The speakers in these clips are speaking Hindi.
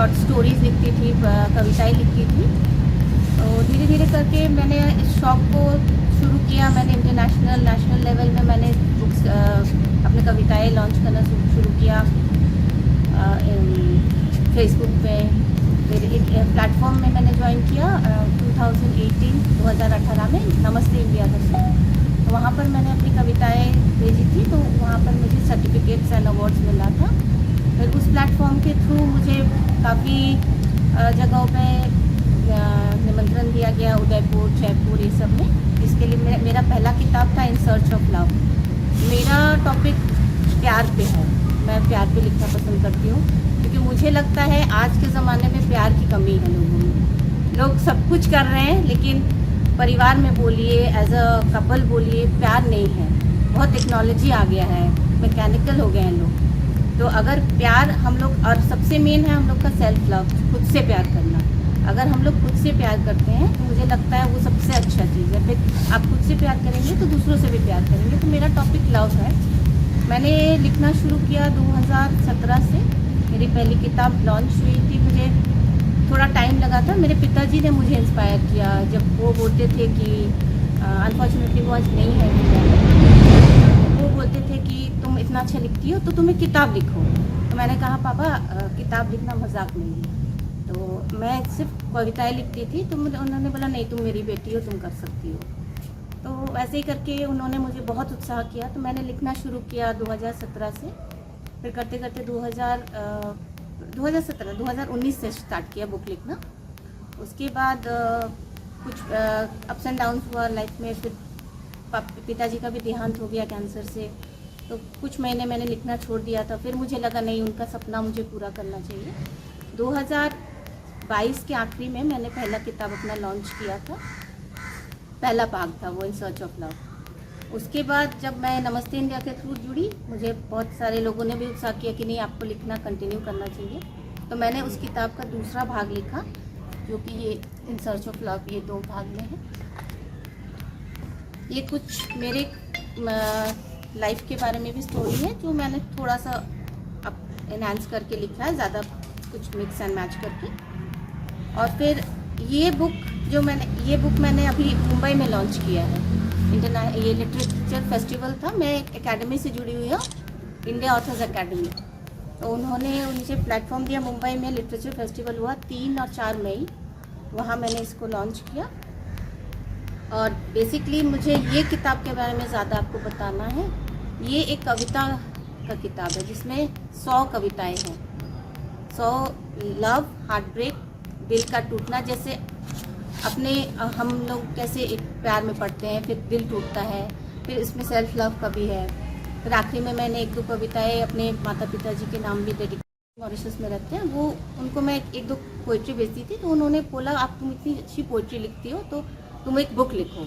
शॉर्ट स्टोरीज लिखती थी, कविताएं लिखती थी। तो धीरे धीरे करके मैंने इस शौक़ को शुरू किया। मैंने इंटरनेशनल नेशनल लेवल में मैंने बुक्स अपने कविताएं लॉन्च करना शुरू किया फेसबुक पे। फिर एक प्लेटफॉर्म में मैंने ज्वाइन किया 2018 में, नमस्ते इंडिया करके। तो वहाँ पर मैंने अपनी कविताएं भेजी थी, तो वहाँ पर मुझे सर्टिफिकेट्स एंड अवार्ड्स मिला था। फिर उस प्लेटफॉर्म के थ्रू मुझे काफ़ी जगहों पे निमंत्रण दिया गया, उदयपुर, जयपुर, ये सब में, जिसके लिए मेरा पहला किताब था इन सर्च ऑफ लव। मेरा टॉपिक प्यार पे है। मैं प्यार पे लिखना पसंद करती हूँ, क्योंकि मुझे लगता है आज के ज़माने में प्यार की कमी है लोगों में। लोग सब कुछ कर रहे हैं, लेकिन परिवार में बोलिए, एज अ कपल बोलिए, प्यार नहीं है। बहुत टेक्नोलॉजी आ गया है, मैकेनिकल हो गए हैं लोग। तो अगर प्यार हम लोग, और सबसे मेन है हम लोग का सेल्फ लव, खुद से प्यार करना। अगर हम लोग खुद से प्यार करते हैं तो मुझे लगता है वो सबसे अच्छा चीज़ है। फिर आप खुद से प्यार करेंगे तो दूसरों से भी प्यार करेंगे। तो मेरा टॉपिक लव है। मैंने लिखना शुरू किया 2017 से। मेरी पहली किताब लॉन्च हुई थी। मुझे थोड़ा टाइम लगा था। मेरे पिताजी ने मुझे इंस्पायर किया, जब वो बोलते थे कि अनफॉर्चुनेटली वो आज नहीं है दुनिया में। वो बोलते थे कि तुम इतना अच्छा लिखती हो तो तुम्हें किताब लिखो। तो मैंने कहा पापा किताब लिखना मजाक नहीं है। तो मैं सिर्फ कविताएं लिखती थी। तो उन्होंने बोला नहीं, तुम मेरी बेटी हो, तुम कर सकती हो। तो ऐसे ही करके उन्होंने मुझे बहुत उत्साह किया। तो मैंने लिखना शुरू किया 2017 से। फिर करते करते 2019 से स्टार्ट किया बुक लिखना। उसके बाद कुछ अप्स एंड डाउन्स हुआ लाइफ में। फिर पिताजी का भी देहांत हो गया कैंसर से। तो कुछ महीने मैंने लिखना छोड़ दिया था। फिर मुझे लगा नहीं, उनका सपना मुझे पूरा करना चाहिए। 2022 के आखिरी में मैंने पहला किताब अपना लॉन्च किया था। पहला भाग था वो इन सर्च ऑफ लव। उसके बाद जब मैं नमस्ते इंडिया के थ्रू जुड़ी, मुझे बहुत सारे लोगों ने भी उत्साह किया कि नहीं, आपको लिखना कंटिन्यू करना चाहिए। तो मैंने उस किताब का दूसरा भाग लिखा, जो कि ये इन सर्च ऑफ लव, ये 2 भाग में है। ये कुछ मेरे लाइफ के बारे में भी स्टोरी है, जो मैंने थोड़ा सा अब एनहांस करके लिखा है, ज़्यादा कुछ मिक्स एंड मैच करके। और फिर ये बुक मैंने अभी मुंबई में लॉन्च किया है। ये लिटरेचर फेस्टिवल था। मैं एक एकेडमी से जुड़ी हुई हूँ, इंडिया ऑथर्स एकेडमी। तो उन्होंने मुझे प्लेटफॉर्म दिया। मुंबई में लिटरेचर फेस्टिवल हुआ 3 और 4 मई। वहाँ मैंने इसको लॉन्च किया। और बेसिकली मुझे ये किताब के बारे में ज़्यादा आपको बताना है। ये एक कविता का किताब है, जिसमें 100 कविताएँ हैं। 100 लव, हार्ट ब्रेक, दिल का टूटना, जैसे अपने हम लोग कैसे एक प्यार में पड़ते हैं, फिर दिल टूटता है, फिर इसमें सेल्फ लव का भी है। फिर आखिरी में मैंने 1-2 कविताएं अपने माता पिताजी के नाम भी डेडिकेट, मॉरिशस में रहते हैं वो, उनको मैं 1-2 पोइट्री भेजती थी। तो उन्होंने बोला आप तुम इतनी अच्छी पोइट्री लिखती हो तो तुम एक बुक लिखो।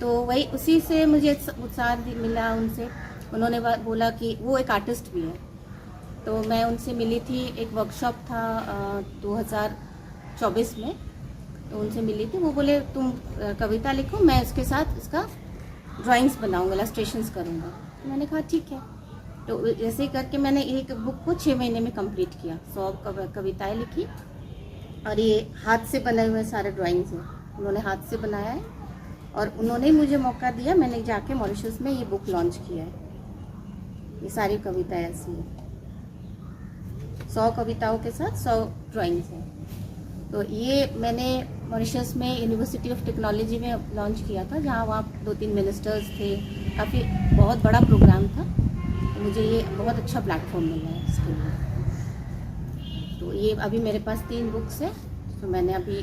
तो वही उसी से मुझे उत्साह मिला उनसे। उन्होंने बोला कि वो एक आर्टिस्ट भी है। तो मैं उनसे मिली थी। एक वर्कशॉप था 2024 में, तो उनसे मिली थी। वो बोले तुम कविता लिखो, मैं उसके साथ इसका ड्राइंग्स बनाऊंगा, इलस्ट्रेशंस करूंगा। तो मैंने कहा ठीक है। तो ऐसे करके मैंने एक बुक को 6 महीने में कंप्लीट किया। 100 कविताएं लिखी। और ये हाथ से बने हुए सारे ड्राइंग्स हैं, उन्होंने हाथ से बनाया है। और उन्होंने मुझे मौका दिया, मैंने जाके मॉरिशस में ये बुक लॉन्च किया है। ये सारी कविताएं ऐसी हैं, 100 कविताओं के साथ 100 ड्राइंग्स हैं। तो ये मैंने मॉरिशस में यूनिवर्सिटी ऑफ टेक्नोलॉजी में लॉन्च किया था, जहाँ वहाँ 2-3 मिनिस्टर्स थे। काफ़ी बहुत बड़ा प्रोग्राम था। तो मुझे ये बहुत अच्छा प्लेटफॉर्म मिला है इसके लिए। तो ये अभी मेरे पास 3 बुक्स हैं, तो मैंने अभी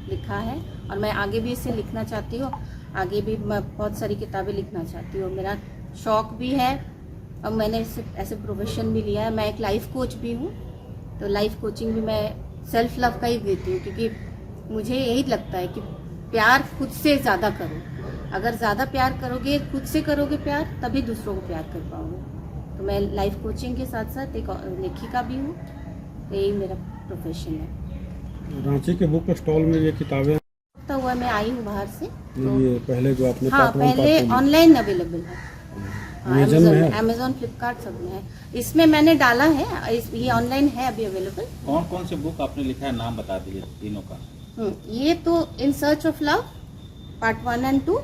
लिखा है। और मैं आगे भी इसे लिखना चाहती हूँ। आगे भी मैं बहुत सारी किताबें लिखना चाहती हूँ। मेरा शौक़ भी है और मैंने इसे ऐसे प्रोफेशन भी लिया है। मैं एक लाइफ कोच भी हूँ। तो लाइफ कोचिंग भी मैं सेल्फ लव का ही देती हूँ, क्योंकि मुझे यही लगता है कि प्यार खुद से ज़्यादा करो। अगर ज़्यादा प्यार करोगे, खुद से करोगे प्यार, तभी दूसरों को प्यार कर पाओगे। तो मैं लाइफ कोचिंग के साथ साथ एक लेखिका भी हूँ। यही मेरा प्रोफेशन है। रांची के बुक स्टॉल में ये किताबें तो हुआ मैं आई हूँ बाहर से। तो ये पहले जो आपने हाँ, पहले ऑनलाइन अवेलेबल है। पे? हाँ, अमेजन में है? अमेजोन, फ्लिपकार्ट सब में है। इसमें मैंने डाला है, ये ऑनलाइन है अभी अवेलेबल। कौन कौन से बुक आपने लिखा है, नाम बता दीजिए तीनों का। ये तो in search of love part 1 और 2,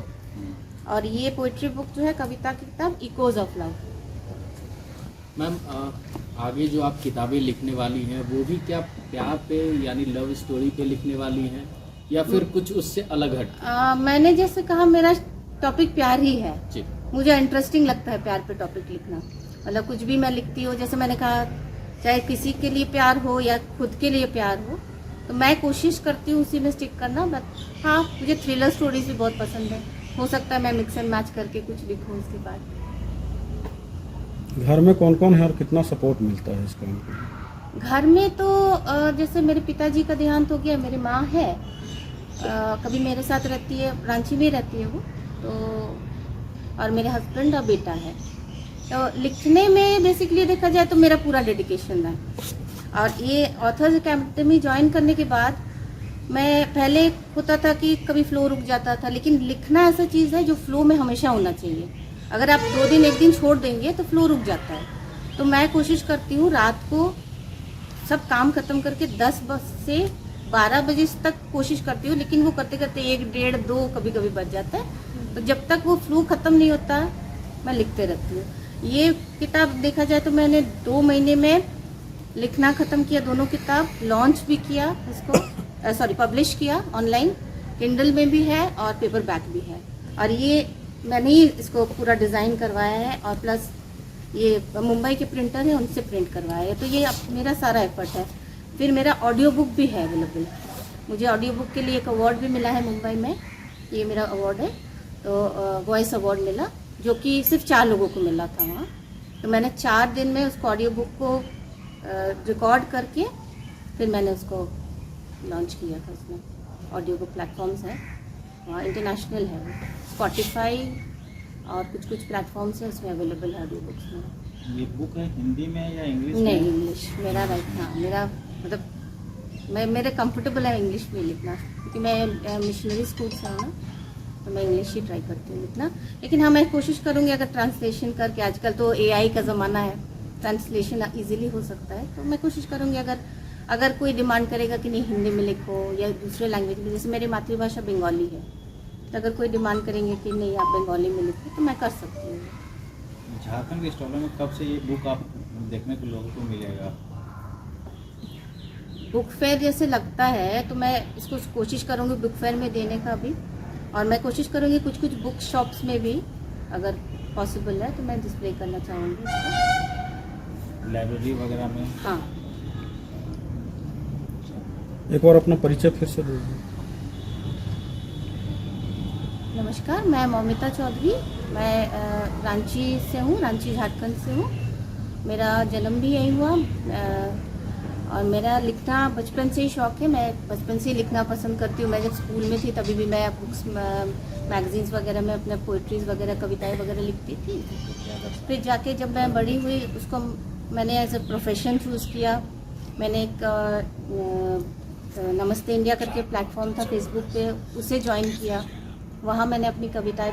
और ये पोइट्री बुक जो है, कविता की किताब इकोज ऑफ लव। मैम आगे जो आप किताबें लिखने वाली हैं वो भी क्या प्यार पे यानी लव स्टोरी पे लिखने वाली हैं या फिर कुछ उससे अलग हट? मैंने जैसे कहा, मेरा टॉपिक प्यार ही है। जी। मुझे इंटरेस्टिंग लगता है प्यार पे टॉपिक लिखना। मतलब कुछ भी मैं लिखती हूँ, जैसे मैंने कहा, चाहे किसी के लिए प्यार हो या खुद के लिए प्यार हो, तो मैं कोशिश करती हूँ उसी में स्टिक करना। बट हाँ, मुझे थ्रिलर स्टोरीज भी बहुत पसंद है। हो सकता है मैं मिक्स एंड मैच करके कुछ लिखूँ उसके बाद। घर में कौन कौन है और कितना सपोर्ट मिलता है इस काम को? घर में तो जैसे मेरे पिताजी का देहांत हो गया, मेरी माँ है, कभी मेरे साथ रहती है, रांची में रहती है वो तो, और मेरे हस्बैंड और बेटा है। तो लिखने में बेसिकली देखा जाए तो मेरा पूरा डेडिकेशन है। और ये ऑथर्स अकेडमी ज्वाइन करने के बाद, मैं पहले होता था कि कभी फ्लो रुक जाता था, लेकिन लिखना ऐसा चीज़ है जो फ्लो में हमेशा होना चाहिए। अगर आप 2 दिन 1 दिन छोड़ देंगे तो फ्लो रुक जाता है। तो मैं कोशिश करती हूँ रात को सब काम खत्म करके 10 से 12 बजे तक कोशिश करती हूँ, लेकिन वो करते करते 1, 1.5, 2 कभी कभी बज जाता है। तो जब तक वो फ्लो खत्म नहीं होता, मैं लिखते रहती हूँ। ये किताब देखा जाए तो मैंने 2 महीने में लिखना खत्म किया, दोनों किताब लॉन्च भी किया, इसको पब्लिश किया ऑनलाइन, किंडल में भी है और पेपर बैक भी है। और ये मैंने ही इसको पूरा डिज़ाइन करवाया है, और प्लस ये मुंबई के प्रिंटर है, उनसे प्रिंट करवाया है। तो ये मेरा सारा एफर्ट है। फिर मेरा ऑडियो बुक भी है अवेलेबल। मुझे ऑडियो बुक के लिए एक अवार्ड भी मिला है मुंबई में, ये मेरा अवार्ड है। तो वॉइस अवार्ड मिला, जो कि सिर्फ 4 लोगों को मिला था वहाँ। तो मैंने 4 दिन में उसको ऑडियो बुक को रिकॉर्ड करके फिर मैंने उसको लॉन्च किया था। उसमें ऑडियो बुक प्लेटफॉर्म्स है वहाँ, इंटरनेशनल है वो, स्पॉटिफाई और कुछ कुछ प्लेटफॉर्म्स है, उसमें अवेलेबल है ऑडियो बुक्स में। ये बुक है हिंदी में या इंग्लिश में? नहीं, इंग्लिश मेरा राइट। हाँ, मेरा मतलब मेरे कंफर्टेबल है इंग्लिश में लिखना, क्योंकि मैं मिशनरी स्कूल से हूँ ना, तो मैं इंग्लिश ही ट्राई करती हूँ लिखना। लेकिन हाँ, मैं कोशिश करूँगी अगर ट्रांसलेशन करके, आजकल तो AI का ज़माना है, ट्रांसलेशन इजीली हो सकता है, तो मैं कोशिश करूँगी अगर कोई डिमांड करेगा कि नहीं हिंदी में लिखो या दूसरे लैंग्वेज में, जैसे मेरी मातृभाषा बंगाली है, तो अगर कोई डिमांड करेंगे कि नहीं आप बंगाली में लिखो, तो मैं कर सकती हूँ। झारखंड के स्टॉलों में कब से ये बुक आप देखने को लोगों को मिलेगा? बुक फेयर जैसे लगता है तो मैं इसको कोशिश करूँगी बुक फेयर में देने का भी, और मैं कोशिश करूँगी कुछ कुछ बुक शॉप्स में भी अगर पॉसिबल है तो मैं डिस्प्ले करना चाहूँगी इसको, लाइब्रेरी वगैरह में। हाँ। एक बार अपना परिचय फिर से दे दीजिए। नमस्कार, मैं मौमिता चौधरी, मैं रांची से हूँ, रांची झारखंड से हूँ। मेरा जन्म भी यही हुआ, और मेरा लिखना बचपन से ही शौक़ है। मैं बचपन से ही लिखना पसंद करती हूँ। मैं जब स्कूल में थी तभी भी मैं बुक्स मैगजीन्स वगैरह में अपने पोइट्रीज़ वगैरह, कविताएं वगैरह लिखती थी। फिर जाके जब मैं बड़ी हुई, उसको मैंने एज अ प्रोफेशन चूज़ किया। मैंने एक नमस्ते इंडिया करके प्लेटफॉर्म था फेसबुक पे, उसे ज्वाइन किया। वहाँ मैंने अपनी कविताएं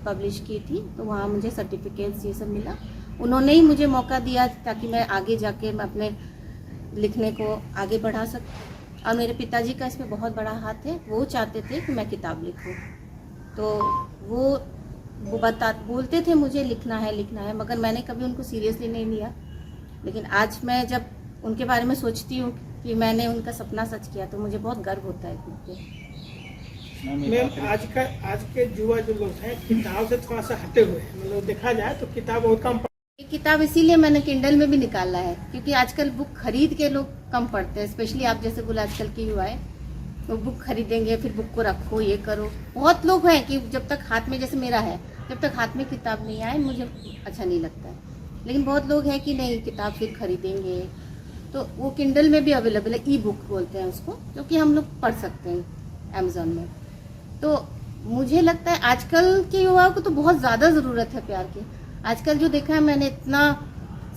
पब्लिश की थी, तो वहाँ मुझे सर्टिफिकेट्स ये सब मिला। उन्होंने ही मुझे मौका दिया ताकि मैं आगे जाके मैं अपने लिखने को आगे बढ़ा सकूं। और मेरे पिताजी का इसमें बहुत बड़ा हाथ है, वो चाहते थे कि मैं किताब लिखूं, तो वो बोलते थे मुझे लिखना है, मगर मैंने कभी उनको सीरियसली नहीं लिया। लेकिन आज मैं जब उनके बारे में सोचती हूँ कि मैंने उनका सपना सच किया, तो मुझे बहुत गर्व होता है खुद पे। मैम, आज के युवा जो लोग हैं किताब से थोड़ा सा हटे हुए हैं, मतलब देखा जाए तो किताब बहुत कम। ये किताब इसीलिए मैंने किंडल में भी निकाला है, क्योंकि आजकल बुक खरीद के लोग कम पढ़ते हैं। स्पेशली आप जैसे बोला, आजकल की युवाएं वो बुक खरीदेंगे, फिर बुक को रखो, ये करो। बहुत लोग हैं कि जब तक हाथ में, जैसे मेरा है, जब तक हाथ में किताब नहीं आए मुझे अच्छा नहीं लगता है। लेकिन बहुत लोग हैं कि नहीं, किताब फिर खरीदेंगे। तो वो किंडल में भी अवेलेबल है, ई-बुक बोलते हैं उसको, जो कि हम लोग पढ़ सकते हैं अमेजोन में। तो मुझे लगता है आजकल के युवाओं को तो बहुत ज़्यादा ज़रूरत है प्यार की। आजकल जो देखा है मैंने, इतना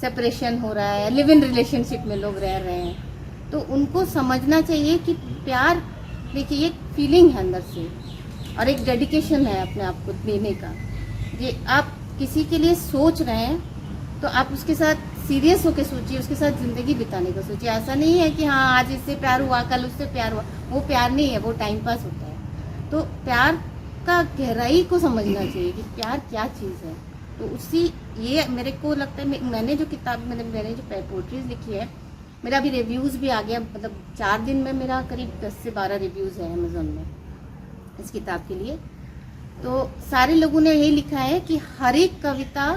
सेपरेशन हो रहा है, लिव इन रिलेशनशिप में लोग रह रहे हैं, तो उनको समझना चाहिए कि प्यार, देखिए, एक फीलिंग है अंदर से और एक डेडिकेशन है अपने आप को देने का। ये आप किसी के लिए सोच रहे हैं तो आप उसके साथ सीरियस होकर सोचिए, उसके साथ ज़िंदगी बिताने का सोचिए। ऐसा नहीं है कि हाँ आज इससे प्यार हुआ कल उससे प्यार हुआ, वो प्यार नहीं है, वो टाइम पास होता है। तो प्यार का गहराई को समझना चाहिए कि प्यार क्या चीज़ है। तो उसी ये मेरे को लगता है मैंने जो किताब मैंने जो पोइट्रीज लिखी है, मेरा अभी रिव्यूज़ भी आ गया, मतलब 4 दिन में मेरा करीब 10 से 12 रिव्यूज़ है अमेज़ोन में इस किताब के लिए। तो सारे लोगों ने यही लिखा है कि हर एक कविता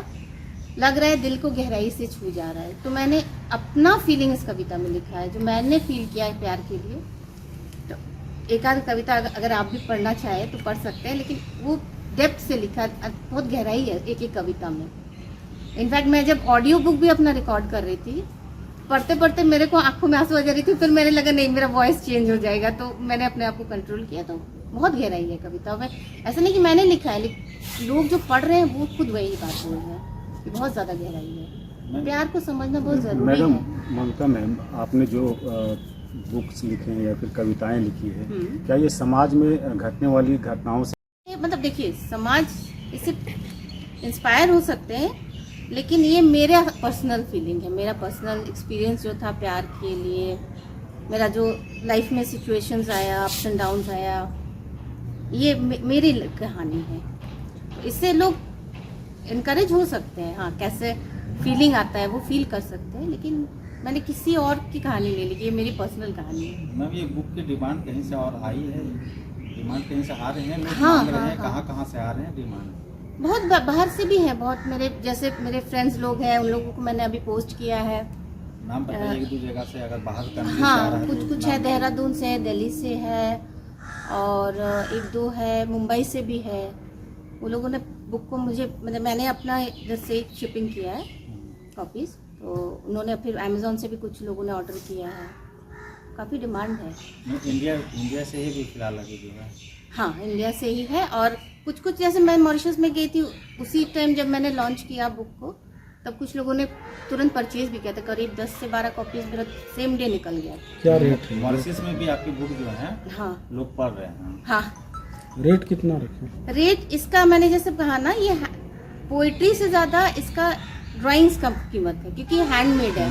लग रहा है दिल को गहराई से छू जा रहा है। तो मैंने अपना फीलिंग इस कविता में लिखा है, जो मैंने फील किया है प्यार के लिए। तो एक आध कविता अगर आप भी पढ़ना चाहें तो पढ़ सकते हैं, लेकिन वो डेप्थ से लिखा है, बहुत गहराई है एक एक कविता में। इनफैक्ट मैं जब ऑडियो बुक भी अपना रिकॉर्ड कर रही थी, पढ़ते पढ़ते मेरे को आंखों में आंसू आ जा रही थी, फिर मैंने लगा नहीं मेरा वॉइस चेंज हो जाएगा, तो मैंने अपने आप को कंट्रोल किया। तो बहुत गहराई है कविता में। ऐसा नहीं कि मैंने लिखा है, लेकिन लोग जो पढ़ रहे हैं वो खुद वही बात बोल रहे हैं कि बहुत ज़्यादा गहराई है। प्यार को समझना बहुत ज़रूरी मैडम है। ममता मैम, आपने जो बुक्स लिखे हैं या फिर कविताएं लिखी है, क्या ये समाज में घटने वाली घटनाओं से, मतलब देखिए, समाज इससे इंस्पायर हो सकते हैं, लेकिन ये मेरा पर्सनल फीलिंग है, मेरा पर्सनल एक्सपीरियंस जो था प्यार के लिए, मेरा जो लाइफ में सिचुएशंस आया, अप्स एंड डाउन्स आया, ये मेरी कहानी है। तो इससे लोग इनकरेज हो सकते हैं, हाँ कैसे फीलिंग आता है वो फील कर सकते हैं, लेकिन मैंने किसी और की कहानी ले ली, ये मेरी पर्सनल कहानी है। मैम ये बुक की डिमांड कहीं से और आई है? डिमांड कहीं से आ रहे हैं लोग? हाँ, मांग रहे हाँ, हैं? हाँ। कहाँ से आ रहे हैं डिमांड? बहुत बाहर से भी है, बहुत मेरे जैसे मेरे फ्रेंड्स लोग हैं, उन लोगों को मैंने अभी पोस्ट किया है। नाम बताइए एक दो जगह से, अगर बाहर कंट्री से आ रहा हाँ, है कुछ तो कुछ नाम है, बताइए। देहरादून से है, दिल्ली से है, और एक दो है मुंबई से भी है। वो लोगों ने बुक को मुझे, मतलब मैंने अपना इधर से शिपिंग किया है कॉपीज़, तो उन्होंने फिर अमेज़ॉन से भी कुछ लोगों ने ऑर्डर किया है। काफ़ी डिमांड है। इंडिया से ही भी फिलहाल अभी जो है। हाँ, इंडिया से ही है, और कुछ कुछ जैसे मैं मॉरिशस में गई थी, उसी टाइम जब मैंने लॉन्च किया बुक को, तब कुछ लोगों ने तुरंत परचेज भी किया था। करीब 10 से 12 कॉपीज मेरा सेम डे निकल गया। क्या रेट है? मॉरिशस में भी आपकी बुक जो है हाँ लोग पढ़ रहे हैं। हाँ, रेट कितना रखें? रेट इसका मैंने जैसे कहा ना, ये पोइट्री से ज़्यादा इसका ड्राइंग्स का कीमत है, क्योंकि ये हैंडमेड है।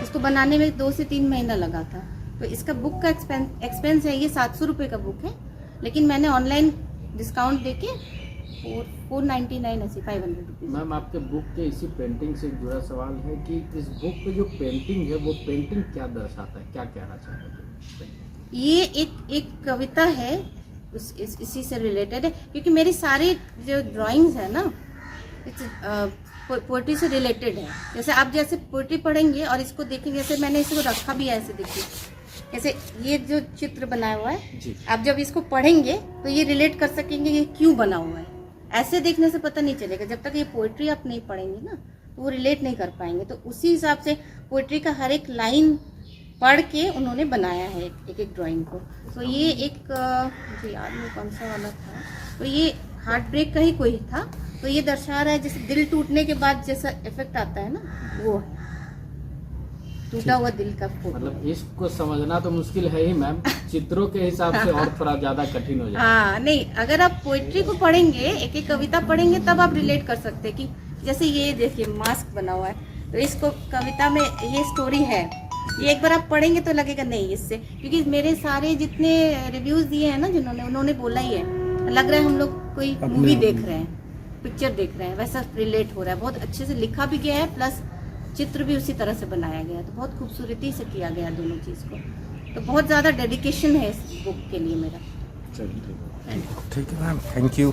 इसको बनाने में 2 से 3 महीना लगा था। तो इसका बुक का एक्सपेंस है, ये 700 रुपये का बुक है, लेकिन मैंने ऑनलाइन डिस्काउंट देके 499 ऐसे 500 रुपीज़। मैम आपके बुक के इसी पेंटिंग से जुड़ा सवाल है कि इस बुक पे जो पेंटिंग है वो पेंटिंग क्या दर्शाता है, क्या कहना चाहता है? ये एक कविता है, इसी से रिलेटेड है, क्योंकि मेरी सारी जो ड्राइंग्स है ना पोइट्री से रिलेटेड है। जैसे पोइट्री पढ़ेंगे और इसको देखेंगे, जैसे मैंने इसको रखा भी है ऐसे, देखिए जैसे ये जो चित्र बनाया हुआ है जी। आप जब इसको पढ़ेंगे तो ये रिलेट कर सकेंगे ये क्यों बना हुआ है। ऐसे देखने से पता नहीं चलेगा, जब तक ये पोइट्री आप नहीं पढ़ेंगे ना तो वो रिलेट नहीं कर पाएंगे। तो उसी हिसाब से पोइट्री का हर एक लाइन पढ़ के उन्होंने बनाया है एक एक ड्राइंग को। तो ये एक मुझे याद नहीं कौन सा वाला था, तो ये हार्ट ब्रेक का ही कोई था। तो ये दर्शा रहा है जैसे दिल टूटने के बाद जैसा इफेक्ट आता है ना, वो है टूटा हुआ दिल का फोटो। मतलब इसको समझना तो मुश्किल है ही मैम, चित्रों के हिसाब से और थोड़ा ज्यादा कठिन हो जाता है। हाँ नहीं, अगर आप पोइट्री को पढ़ेंगे, एक एक कविता पढ़ेंगे, तब आप रिलेट कर सकते हैं कि जैसे ये देखिए मास्क बना हुआ है, तो इसको कविता में ये स्टोरी है, ये एक बार आप पढ़ेंगे तो लगेगा नहीं इससे, क्योंकि मेरे सारे जितने रिव्यूज दिए हैं ना जिन्होंने, उन्होंने बोला ही है, लग रहा है हम लोग कोई मूवी देख रहे हैं, पिक्चर देख रहे हैं, वैसा रिलेट हो रहा है। बहुत अच्छे से लिखा भी गया है, प्लस चित्र भी उसी तरह से बनाया गया है, तो बहुत खूबसूरती से किया गया है दोनों चीज़ को। तो बहुत ज़्यादा डेडिकेशन है इस बुक के लिए मेरा। चलिए ठीक है मैम, थैंक यू।